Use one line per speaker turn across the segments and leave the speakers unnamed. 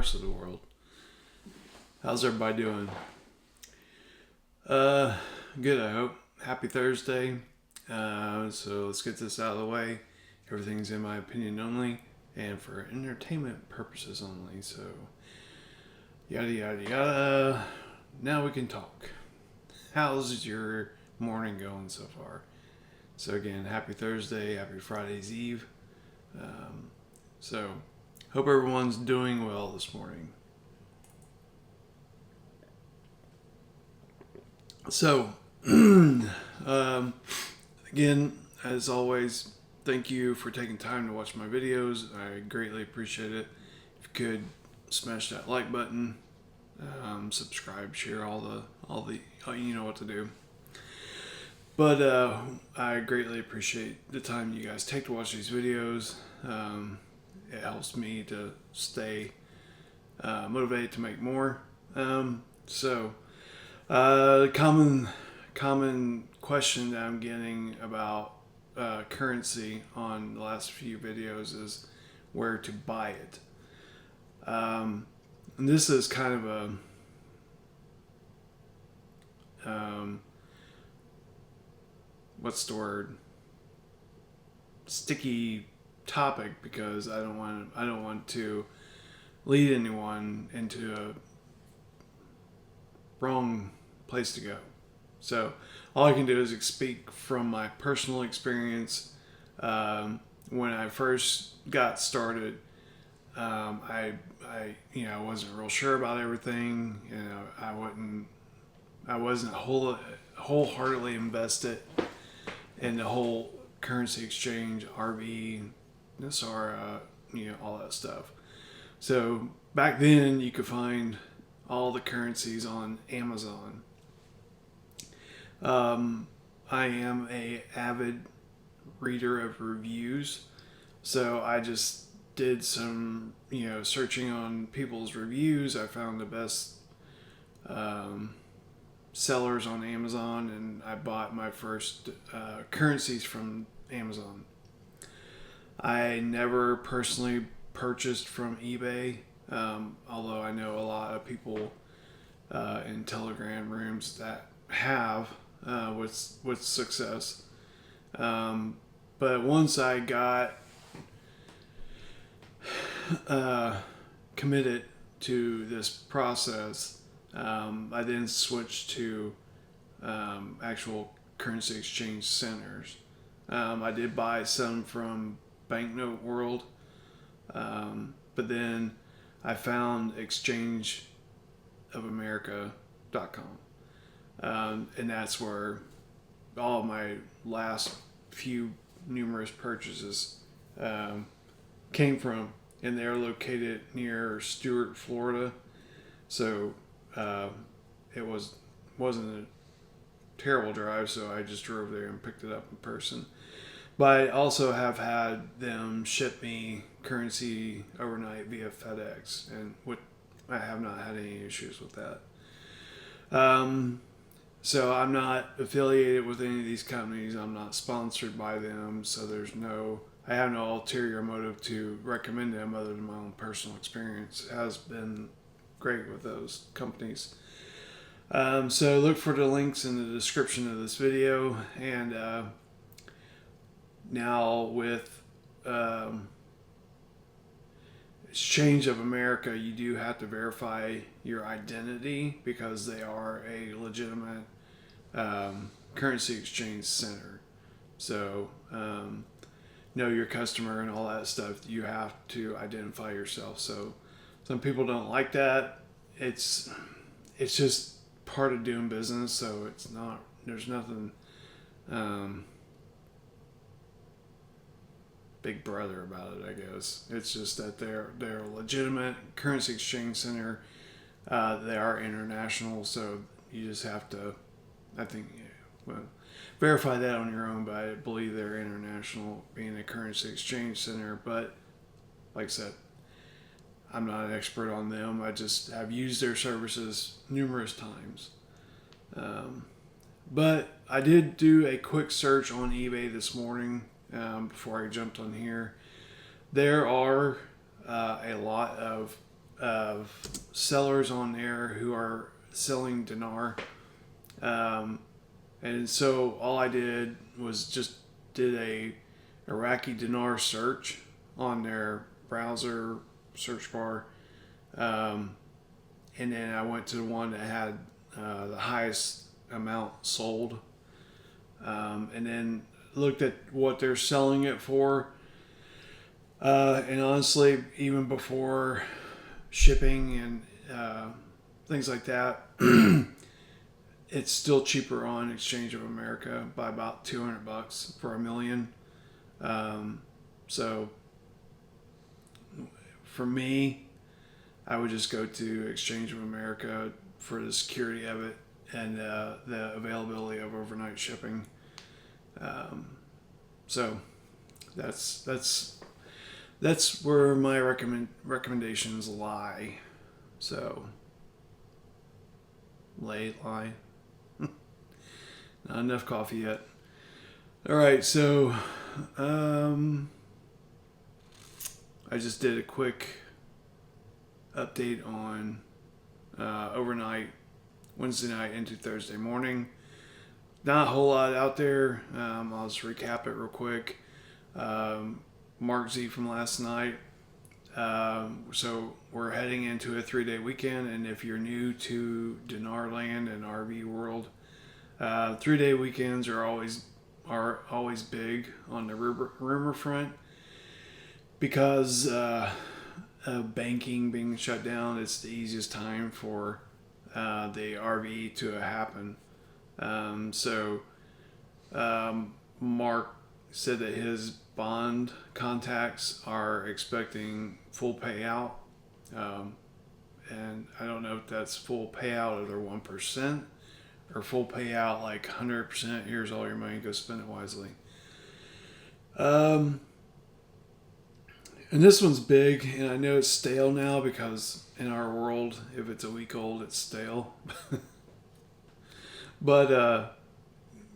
rest of the world. How's everybody doing? Good, I hope. Happy Thursday. So let's get this out of the way. Everything's in my opinion only and for entertainment purposes only. So, yada yada yada. Now we can talk. How's your morning going so far? So again, happy Thursday, happy Friday's Eve. So, hope everyone's doing well this morning. So, again, as always, thank you for taking time to watch my videos. I greatly appreciate it. If you could smash that like button, subscribe, share all the you know what to do. But I greatly appreciate the time you guys take to watch these videos. It helps me to stay motivated to make more. Common question that I'm getting about currency on the last few videos is where to buy it. And this is kind of a what's the word? Sticky topic, because I don't want to lead anyone into a wrong place to go. So all I can do is speak from my personal experience. When I first got started, I wasn't real sure about everything. I wasn't wholeheartedly invested in the whole currency exchange, RV, NSAR, all that stuff. So back then you could find all the currencies on Amazon. I am a avid reader of reviews, so I just did some searching on people's reviews. I found the best sellers on Amazon, and I bought my first currencies from Amazon. I never personally purchased from eBay, although I know a lot of people in Telegram rooms that have with success. But once I got committed to this process, I then switched to actual currency exchange centers. I did buy some from Banknote World, but then I found exchangeofamerica.com. And that's where all of my last few numerous purchases came from, and they're located near Stuart, Florida. So it wasn't a terrible drive, so I just drove there and picked it up in person. But I also have had them ship me currency overnight via FedEx, and I have not had any issues with that. So I'm not affiliated with any of these companies. I'm not sponsored by them. So I have no ulterior motive to recommend them other than my own personal experience. It has been great with those companies. So look for the links in the description of this video. And now with Exchange of America, you do have to verify your identity because they are a legitimate currency exchange center. So know your customer and all that stuff. You have to identify yourself. So some people don't like that. It's just part of doing business. So there's nothing big brother about it, I guess. It's just that they're a legitimate currency exchange center. They are international, so you just have to, I think, verify that on your own. But I believe they're international, being a currency exchange center. But like I said, I'm not an expert on them. I just have used their services numerous times. But I did do a quick search on eBay this morning before I jumped on here. There are a lot of of sellers on there who are selling dinar. And so all I did was just did a Iraqi dinar search on their browser search bar. And then I went to the one that had the highest amount sold. And then looked at what they're selling it for. And honestly, even before shipping and things like that, it's still cheaper on Exchange of America by about $200 for 1 million. So for me, I would just go to Exchange of America for the security of it and the availability of overnight shipping. So that's where my recommendations lie. So lie. Not enough coffee yet. All right, so I just did a quick update on overnight, Wednesday night into Thursday morning. Not a whole lot out there. I'll just recap it real quick. Mark Z from last night. So we're heading into a 3-day weekend, and if you're new to Dinar Land and RV World, 3-day weekends are always big on the rumor front because banking being shut down. It's the easiest time for the RV to happen. So Mark said that his bond contacts are expecting full payout. And I don't know if that's full payout of their 1% or full payout like 100%. Here's all your money, go spend it wisely. And this one's big, and I know it's stale now because in our world, if it's a week old, it's stale. But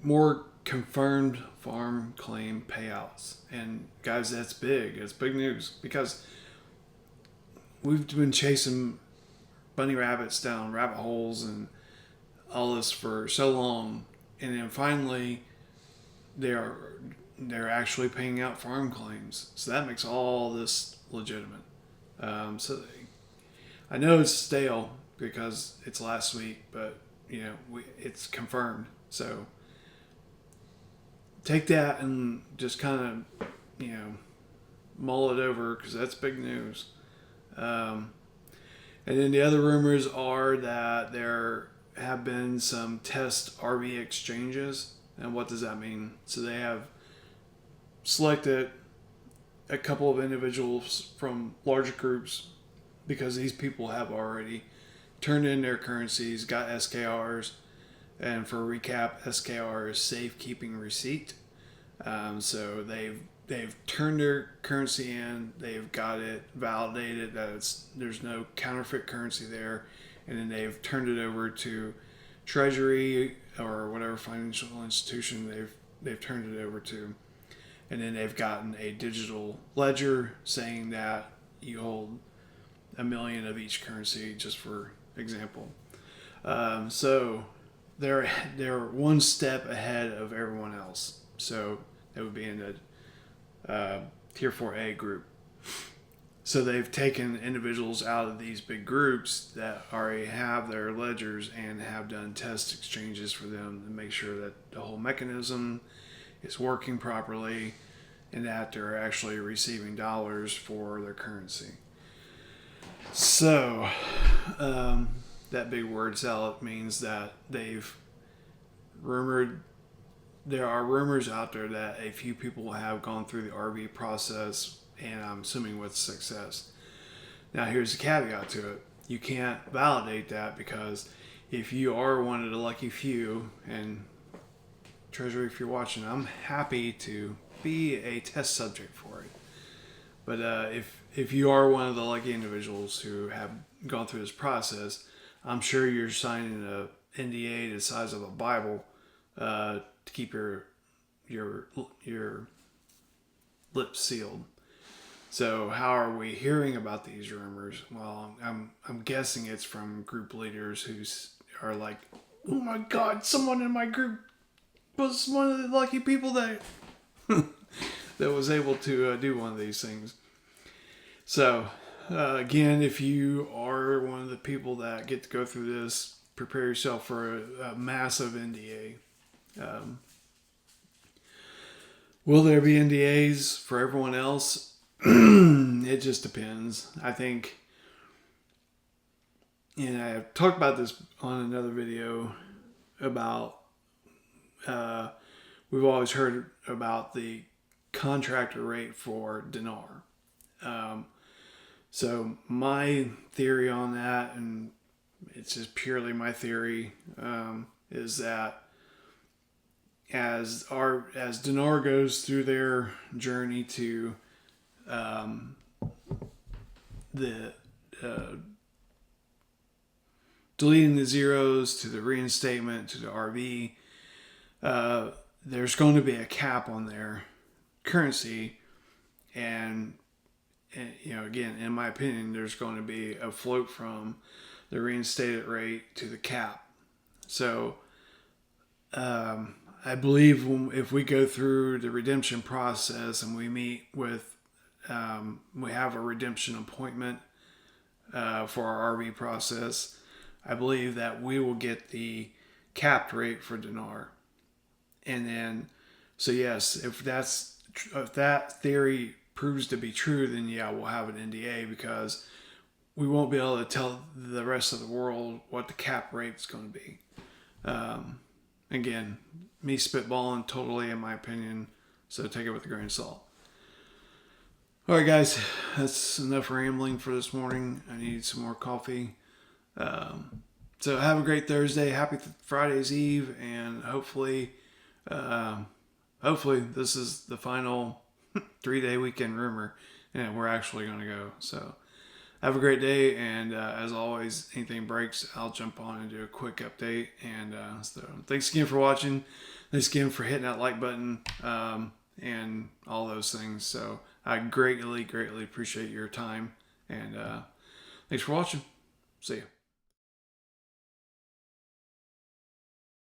more confirmed farm claim payouts. And guys, that's big. It's big news because we've been chasing bunny rabbits down rabbit holes and all this for so long, and then finally they're actually paying out farm claims. So that makes all this legitimate. So I know it's stale because it's last week, but it's confirmed. So take that and just kind of mull it over because that's big news. And then the other rumors are that there have been some test RV exchanges. And what does that mean? So they have selected a couple of individuals from larger groups because these people have already turned in their currencies, got SKRs, and for a recap, SKR is safekeeping receipt. So they've turned their currency in, they've got it validated that there's no counterfeit currency there, and then they've turned it over to Treasury or whatever financial institution they've turned it over to. And then they've gotten a digital ledger saying that you hold 1 million of each currency, just for example. So they're one step ahead of everyone else. So that would be in the Tier 4A group. So they've taken individuals out of these big groups that already have their ledgers and have done test exchanges for them to make sure that the whole mechanism is working properly and that they're actually receiving dollars for their currency. So that big word salad means that there are rumors out there that a few people have gone through the RV process, and I'm assuming with success. Now here's the caveat to it. You can't validate that because if you are one of the lucky few, and Treasury, if you're watching, I'm happy to be a test subject for it. But if you are one of the lucky individuals who have gone through this process, I'm sure you're signing a NDA the size of a Bible to keep your lips sealed. So how are we hearing about these rumors? Well, I'm guessing it's from group leaders who are like, oh my God, someone in my group was one of the lucky people that that was able to do one of these things. So again, if you are one of the people that get to go through this, prepare yourself for a massive NDA. Um, will there be NDAs for everyone else? It just depends. I think, and I've talked about this on another video about, we've always heard about the contractor rate for dinar. So my theory on that, and it's just purely my theory, is that as dinar goes through their journey to the deleting the zeros to the reinstatement to the RV, there's going to be a cap on their currency, and again, in my opinion, there's going to be a float from the reinstated rate to the cap. So I believe if we go through the redemption process and we meet with, we have a redemption appointment for our RV process, I believe that we will get the capped rate for dinar. And then, so yes, if that theory proves to be true, then yeah, we'll have an NDA, because we won't be able to tell the rest of the world what the cap rate is going to be. Again, me spitballing totally in my opinion, so take it with a grain of salt. All right, guys, that's enough rambling for this morning. I need some more coffee. So have a great Thursday. Happy Friday's Eve, and hopefully this is the final 3-day weekend rumor, and we're actually going to go. So have a great day, and as always, anything breaks, I'll jump on and do a quick update. And so thanks again for watching. Thanks again for hitting that like button and all those things. So I greatly appreciate your time, and thanks for watching. See ya.